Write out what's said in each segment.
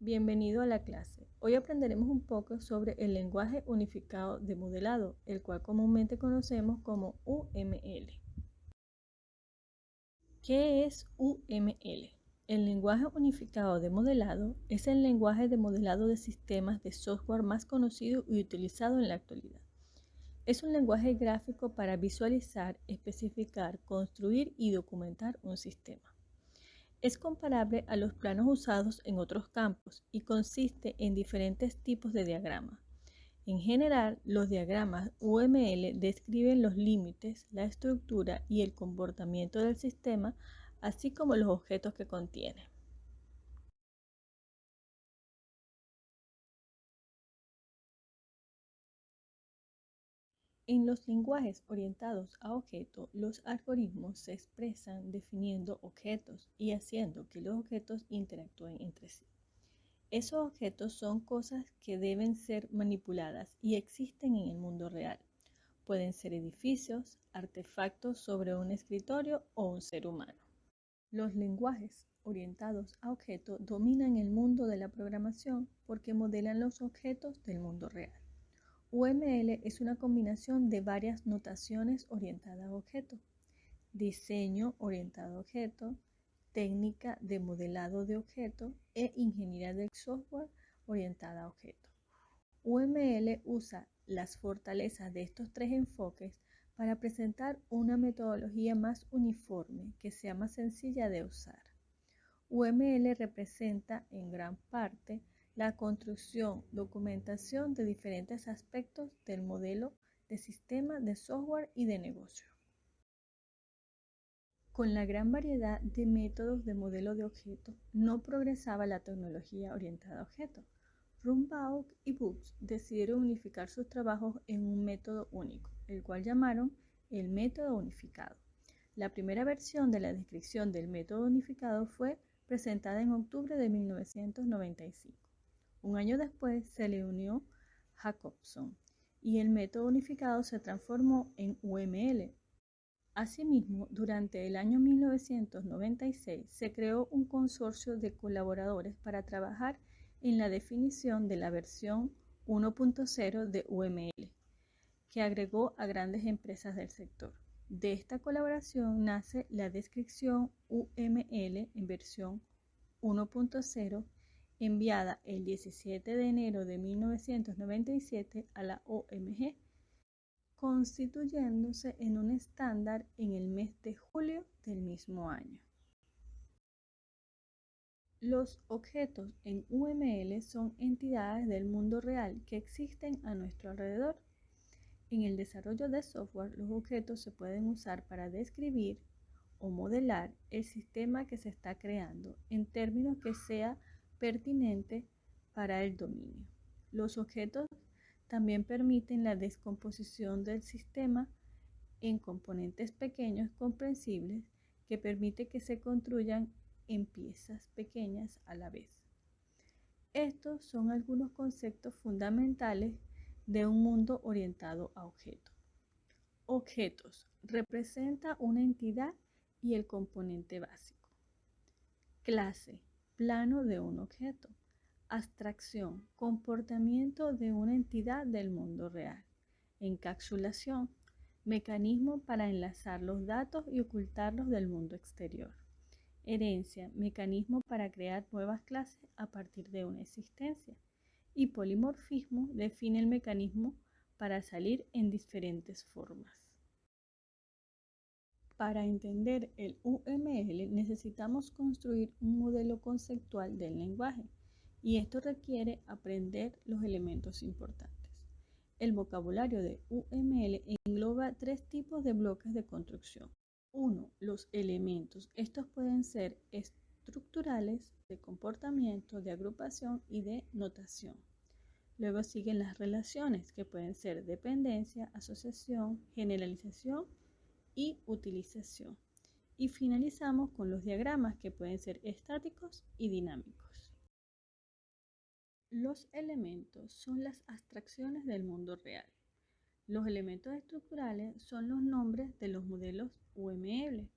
Bienvenido a la clase. Hoy aprenderemos un poco sobre el lenguaje unificado de modelado, el cual comúnmente conocemos como UML. ¿Qué es UML? El lenguaje unificado de modelado es el lenguaje de modelado de sistemas de software más conocido y utilizado en la actualidad. Es un lenguaje gráfico para visualizar, especificar, construir y documentar un sistema. Es comparable a los planos usados en otros campos y consiste en diferentes tipos de diagramas. En general, los diagramas UML describen los límites, la estructura y el comportamiento del sistema, así como los objetos que contiene. En los lenguajes orientados a objetos, los algoritmos se expresan definiendo objetos y haciendo que los objetos interactúen entre sí. Esos objetos son cosas que deben ser manipuladas y existen en el mundo real. Pueden ser edificios, artefactos sobre un escritorio o un ser humano. Los lenguajes orientados a objetos dominan el mundo de la programación porque modelan los objetos del mundo real. UML es una combinación de varias notaciones orientadas a objetos: diseño orientado a objetos, técnica de modelado de objetos e ingeniería del software orientada a objetos. UML usa las fortalezas de estos tres enfoques para presentar una metodología más uniforme que sea más sencilla de usar. UML representa en gran parte la construcción, documentación de diferentes aspectos del modelo de sistema de software y de negocio. Con la gran variedad de métodos de modelo de objetos, no progresaba la tecnología orientada a objetos. Rumbaugh y Booz decidieron unificar sus trabajos en un método único, el cual llamaron el método unificado. La primera versión de la descripción del método unificado fue presentada en octubre de 1995. Un año después se le unió Jacobson y el método unificado se transformó en UML. Asimismo, durante el año 1996 se creó un consorcio de colaboradores para trabajar en la definición de la versión 1.0 de UML, que agregó a grandes empresas del sector. De esta colaboración nace la descripción UML en versión 1.0, enviada el 17 de enero de 1997 a la OMG, constituyéndose en un estándar en el mes de julio del mismo año. Los objetos en UML son entidades del mundo real que existen a nuestro alrededor. En el desarrollo de software, los objetos se pueden usar para describir o modelar el sistema que se está creando en términos que sea pertinente para el dominio. Los objetos también permiten la descomposición del sistema en componentes pequeños comprensibles que permite que se construyan en piezas pequeñas a la vez. Estos son algunos conceptos fundamentales de un mundo orientado a objetos. Objetos: representa una entidad y el componente básico. Clase: plano de un objeto. Abstracción: comportamiento de una entidad del mundo real. Encapsulación: mecanismo para enlazar los datos y ocultarlos del mundo exterior. Herencia: mecanismo para crear nuevas clases a partir de una existencia. Y polimorfismo: define el mecanismo para salir en diferentes formas. Para entender el UML necesitamos construir un modelo conceptual del lenguaje, y esto requiere aprender los elementos importantes. El vocabulario de UML engloba tres tipos de bloques de construcción. 1. Los elementos. Estos pueden ser estructurales, de comportamiento, de agrupación y de notación. Luego siguen las relaciones, que pueden ser dependencia, asociación, generalización y utilización. Y finalizamos con los diagramas, que pueden ser estáticos y dinámicos. Los elementos son las abstracciones del mundo real. Los elementos estructurales son los nombres de los modelos UML.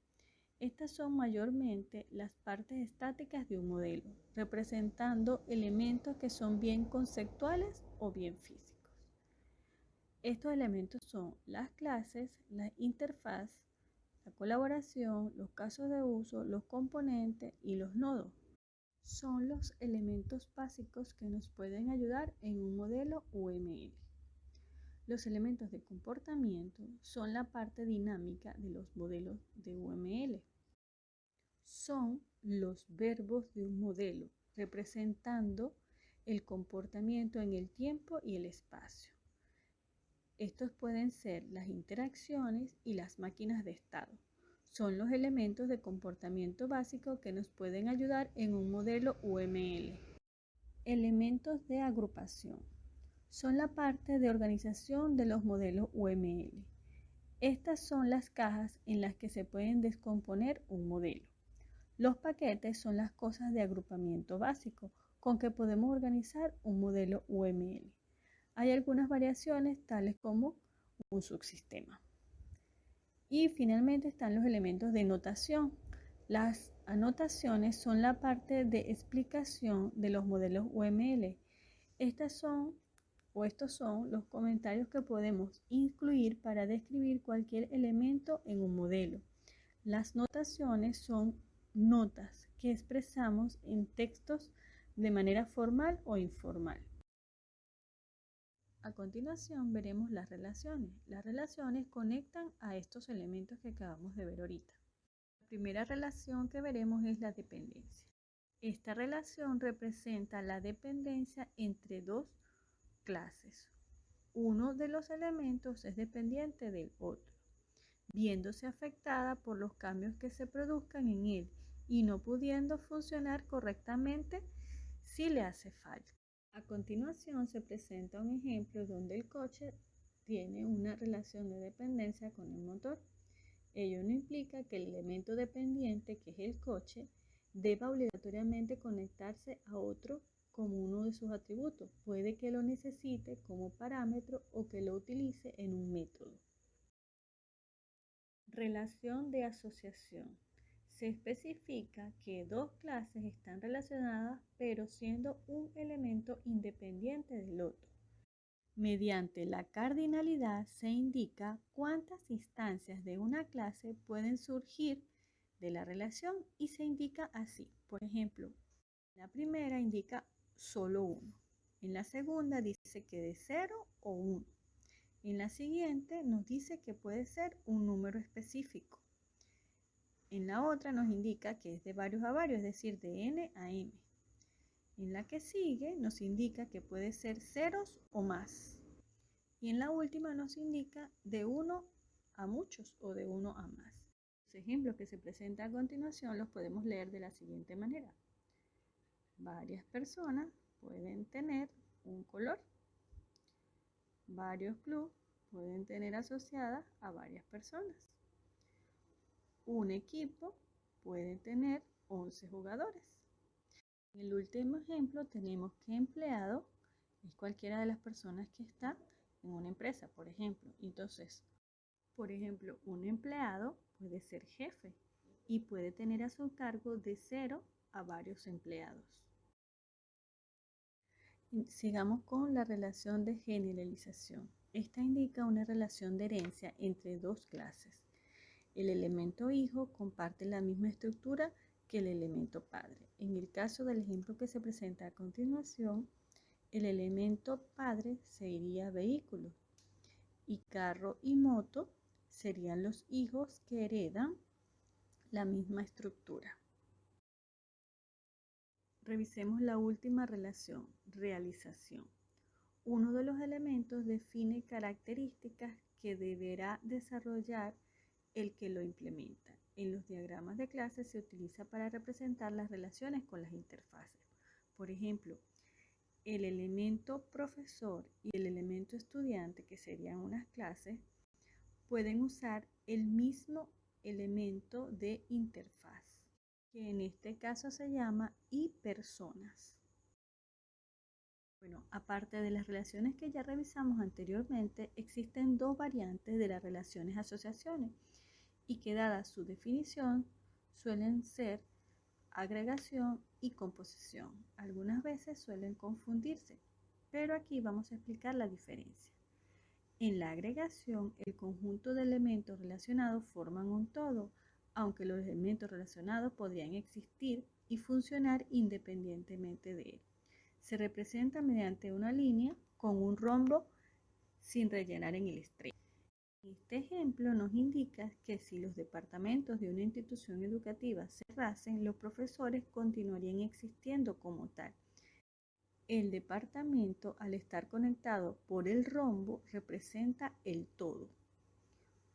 Estas son mayormente las partes estáticas de un modelo, representando elementos que son bien conceptuales o bien físicos. Estos elementos son las clases, la interfaz, la colaboración, los casos de uso, los componentes y los nodos. Son los elementos básicos que nos pueden ayudar en un modelo UML. Los elementos de comportamiento son la parte dinámica de los modelos de UML. Son los verbos de un modelo, representando el comportamiento en el tiempo y el espacio. Estos pueden ser las interacciones y las máquinas de estado. Son los elementos de comportamiento básico que nos pueden ayudar en un modelo UML. Elementos de agrupación. Son la parte de organización de los modelos UML. Estas son las cajas en las que se pueden descomponer un modelo. Los paquetes son las cosas de agrupamiento básico con que podemos organizar un modelo UML. Hay algunas variaciones tales como un subsistema. Y finalmente están los elementos de notación. Las anotaciones son la parte de explicación de los modelos UML. Estos son los comentarios que podemos incluir para describir cualquier elemento en un modelo. Las notaciones son notas que expresamos en textos de manera formal o informal. A continuación veremos las relaciones. Las relaciones conectan a estos elementos que acabamos de ver ahorita. La primera relación que veremos es la dependencia. Esta relación representa la dependencia entre dos clases. Uno de los elementos es dependiente del otro, viéndose afectada por los cambios que se produzcan en él y no pudiendo funcionar correctamente si le hace falta. A continuación se presenta un ejemplo donde el coche tiene una relación de dependencia con el motor. Ello no implica que el elemento dependiente, que es el coche, deba obligatoriamente conectarse a otro como uno de sus atributos. Puede que lo necesite como parámetro o que lo utilice en un método. Relación de asociación. Se especifica que dos clases están relacionadas pero siendo un elemento independiente del otro. Mediante la cardinalidad se indica cuántas instancias de una clase pueden surgir de la relación y se indica así. Por ejemplo, la primera indica solo uno. En la segunda dice que de 0 o 1. En la siguiente nos dice que puede ser un número específico. En la otra nos indica que es de varios a varios, es decir, de n a m. En la que sigue nos indica que puede ser ceros o más. Y en la última nos indica de 1 a muchos o de 1 a más. Los ejemplos que se presentan a continuación los podemos leer de la siguiente manera. Varias personas pueden tener un color. Varios clubes pueden tener asociadas a varias personas. Un equipo puede tener 11 jugadores. En el último ejemplo tenemos que empleado es cualquiera de las personas que está en una empresa, por ejemplo. Entonces, por ejemplo, un empleado puede ser jefe y puede tener a su cargo de 0 a varios empleados. Sigamos con la relación de generalización. Esta indica una relación de herencia entre dos clases. El elemento hijo comparte la misma estructura que el elemento padre. En el caso del ejemplo que se presenta a continuación, el elemento padre sería vehículo y carro y moto serían los hijos que heredan la misma estructura. Revisemos la última relación, realización. Uno de los elementos define características que deberá desarrollar el que lo implementa. En los diagramas de clase se utiliza para representar las relaciones con las interfaces. Por ejemplo, el elemento profesor y el elemento estudiante, que serían unas clases, pueden usar el mismo elemento de interfaz, que en este caso se llama iPersonas. Bueno, aparte de las relaciones que ya revisamos anteriormente, existen dos variantes de las relaciones asociaciones y que dada su definición suelen ser agregación y composición. Algunas veces suelen confundirse, pero aquí vamos a explicar la diferencia. En la agregación, el conjunto de elementos relacionados forman un todo, aunque los elementos relacionados podrían existir y funcionar independientemente de él. Se representa mediante una línea con un rombo sin rellenar en el extremo. Este ejemplo nos indica que si los departamentos de una institución educativa cerrasen, los profesores continuarían existiendo como tal. El departamento, al estar conectado por el rombo, representa el todo.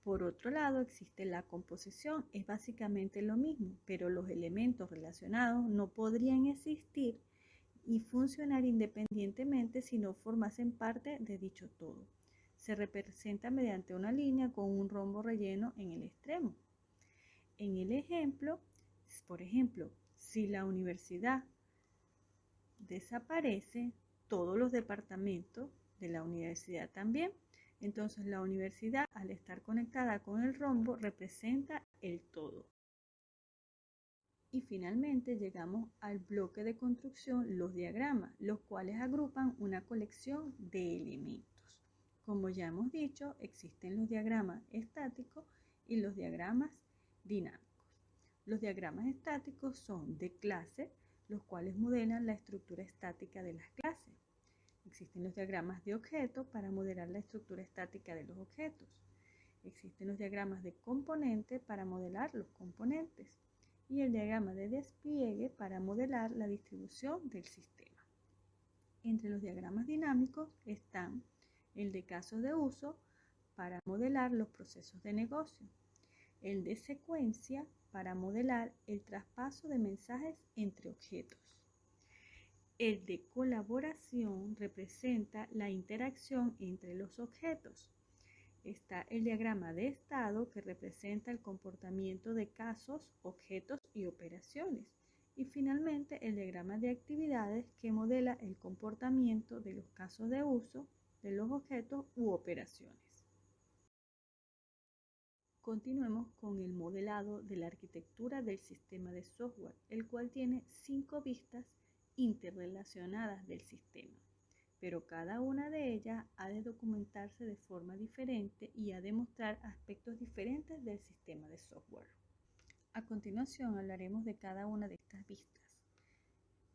Por otro lado, existe la composición, es básicamente lo mismo, pero los elementos relacionados no podrían existir y funcionar independientemente si no formasen parte de dicho todo. Se representa mediante una línea con un rombo relleno en el extremo. En el ejemplo, por ejemplo, si la universidad desaparece, todos los departamentos de la universidad también. Entonces la universidad, al estar conectada con el rombo, representa el todo. Y finalmente llegamos al bloque de construcción, los diagramas, los cuales agrupan una colección de elementos. Como ya hemos dicho, existen los diagramas estáticos y los diagramas dinámicos. Los diagramas estáticos son de clase, los cuales modelan la estructura estática de las clases. Existen los diagramas de objetos para modelar la estructura estática de los objetos. Existen los diagramas de componente para modelar los componentes. Y el diagrama de despliegue para modelar la distribución del sistema. Entre los diagramas dinámicos están el de casos de uso para modelar los procesos de negocio, el de secuencia para modelar el traspaso de mensajes entre objetos. El de colaboración representa la interacción entre los objetos. Está el diagrama de estado que representa el comportamiento de casos, objetos y operaciones. Y finalmente el diagrama de actividades que modela el comportamiento de los casos de uso de los objetos u operaciones. Continuemos con el modelado de la arquitectura del sistema de software, el cual tiene 5 vistas interrelacionadas del sistema, pero cada una de ellas ha de documentarse de forma diferente y ha de mostrar aspectos diferentes del sistema de software. A continuación hablaremos de cada una de estas vistas.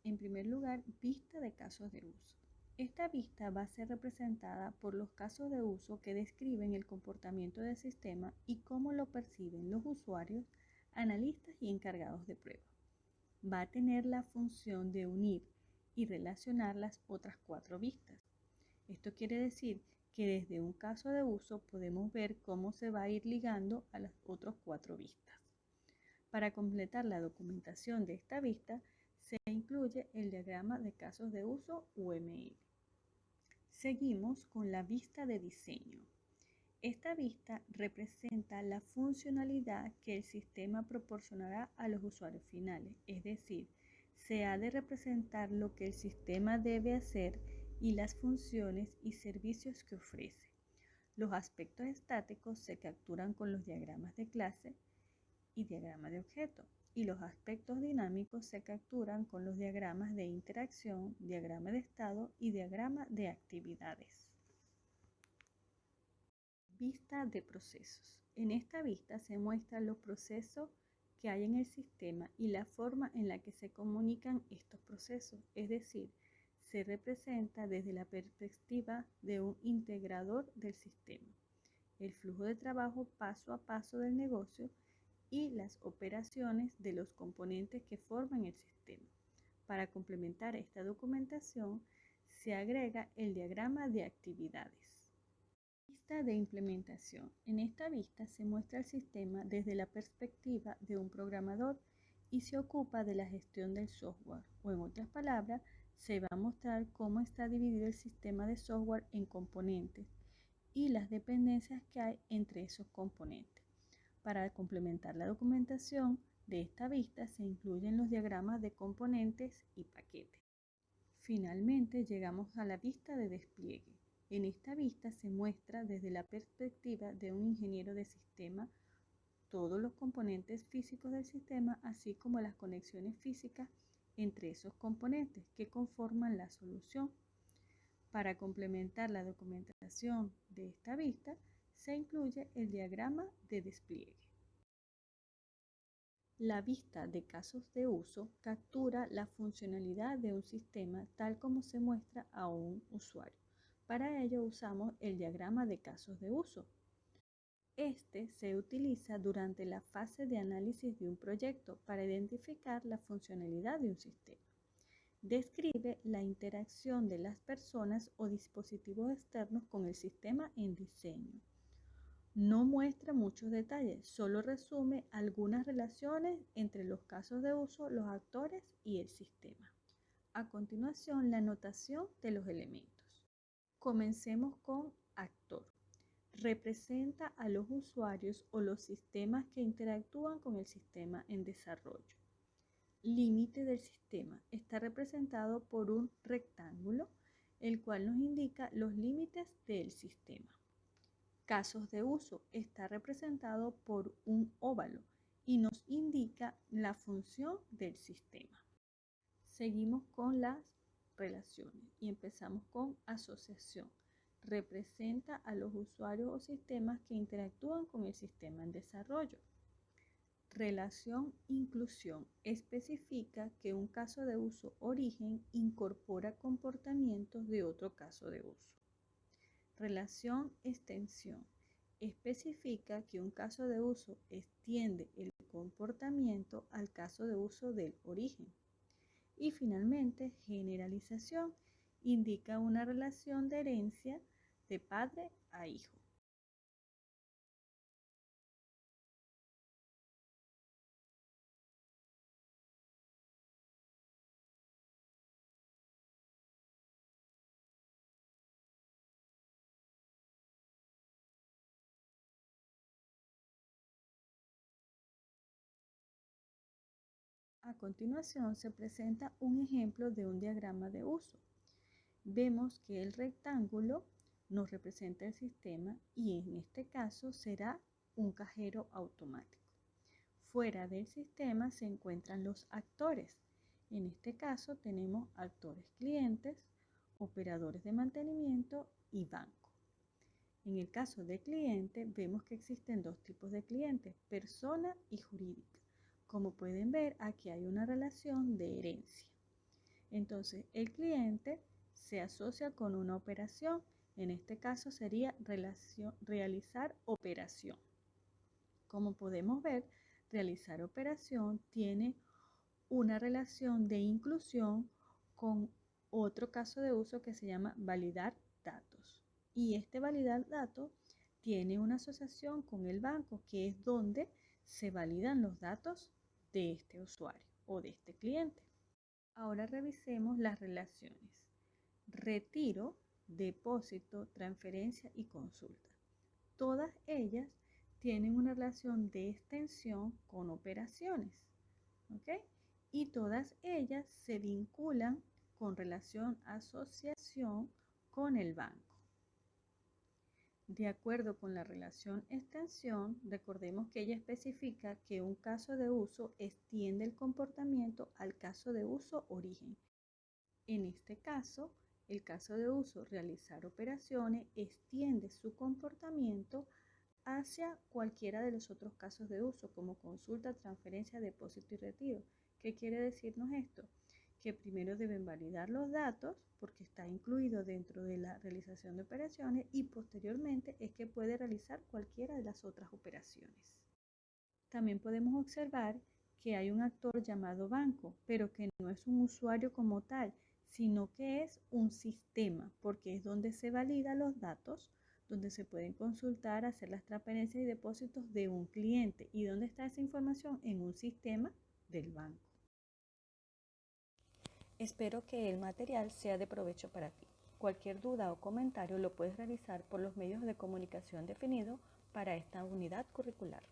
En primer lugar, vista de casos de uso. Esta vista va a ser representada por los casos de uso que describen el comportamiento del sistema y cómo lo perciben los usuarios, analistas y encargados de prueba. Va a tener la función de unir y relacionar las otras 4 vistas. Esto quiere decir que desde un caso de uso podemos ver cómo se va a ir ligando a las otras 4 vistas. Para completar la documentación de esta vista, se incluye el diagrama de casos de uso UML. Seguimos con la vista de diseño. Esta vista representa la funcionalidad que el sistema proporcionará a los usuarios finales, es decir, se ha de representar lo que el sistema debe hacer y las funciones y servicios que ofrece. Los aspectos estáticos se capturan con los diagramas de clase y diagrama de objeto, y los aspectos dinámicos se capturan con los diagramas de interacción, diagrama de estado y diagrama de actividades. Vista de procesos. En esta vista se muestran los procesos que hay en el sistema y la forma en la que se comunican estos procesos, es decir, se representa desde la perspectiva de un integrador del sistema, el flujo de trabajo paso a paso del negocio y las operaciones de los componentes que forman el sistema. Para complementar esta documentación, se agrega el diagrama de actividades. Vista de implementación. En esta vista se muestra el sistema desde la perspectiva de un programador y se ocupa de la gestión del software, o en otras palabras, se va a mostrar cómo está dividido el sistema de software en componentes y las dependencias que hay entre esos componentes. Para complementar la documentación de esta vista se incluyen los diagramas de componentes y paquetes. Finalmente llegamos a la vista de despliegue. En esta vista se muestra desde la perspectiva de un ingeniero de sistema todos los componentes físicos del sistema, así como las conexiones físicas entre esos componentes que conforman la solución. Para complementar la documentación de esta vista, se incluye el diagrama de despliegue. La vista de casos de uso captura la funcionalidad de un sistema tal como se muestra a un usuario. Para ello usamos el diagrama de casos de uso. Este se utiliza durante la fase de análisis de un proyecto para identificar la funcionalidad de un sistema. Describe la interacción de las personas o dispositivos externos con el sistema en diseño. No muestra muchos detalles, solo resume algunas relaciones entre los casos de uso, los actores y el sistema. A continuación, la notación de los elementos. Comencemos con actor. Representa a los usuarios o los sistemas que interactúan con el sistema en desarrollo. Límite del sistema. Está representado por un rectángulo, el cual nos indica los límites del sistema. Casos de uso. Está representado por un óvalo y nos indica la función del sistema. Seguimos con las relaciones y empezamos con asociación. Representa a los usuarios o sistemas que interactúan con el sistema en desarrollo. Relación inclusión. Especifica que un caso de uso origen incorpora comportamientos de otro caso de uso. Relación extensión. Especifica que un caso de uso extiende el comportamiento al caso de uso del origen. Y finalmente, generalización. Indica una relación de herencia de padre a hijo. A continuación se presenta un ejemplo de un diagrama de uso. Vemos que el rectángulo nos representa el sistema y en este caso será un cajero automático. Fuera del sistema se encuentran los actores. En este caso tenemos actores clientes, operadores de mantenimiento y banco. En el caso de cliente vemos que existen dos tipos de clientes, persona y jurídica. Como pueden ver, aquí hay una relación de herencia. Entonces, el cliente se asocia con una operación. En este caso sería realizar operación. Como podemos ver, realizar operación tiene una relación de inclusión con otro caso de uso que se llama validar datos. Y este validar datos tiene una asociación con el banco, que es donde se validan los datos de este usuario o de este cliente. Ahora revisemos las relaciones. Retiro, depósito, transferencia y consulta. Todas ellas tienen una relación de extensión con operaciones, ¿ok? Y todas ellas se vinculan con relación asociación con el banco. De acuerdo con la relación extensión, recordemos que ella especifica que un caso de uso extiende el comportamiento al caso de uso origen. En este caso, el caso de uso realizar operaciones extiende su comportamiento hacia cualquiera de los otros casos de uso, como consulta, transferencia, depósito y retiro. ¿Qué quiere decirnos esto? Que primero deben validar los datos porque está incluido dentro de la realización de operaciones y posteriormente es que puede realizar cualquiera de las otras operaciones. También podemos observar que hay un actor llamado banco, pero que no es un usuario como tal, sino que es un sistema, porque es donde se validan los datos, donde se pueden consultar, hacer las transferencias y depósitos de un cliente. ¿Y dónde está esa información? En un sistema del banco. Espero que el material sea de provecho para ti. Cualquier duda o comentario lo puedes realizar por los medios de comunicación definidos para esta unidad curricular.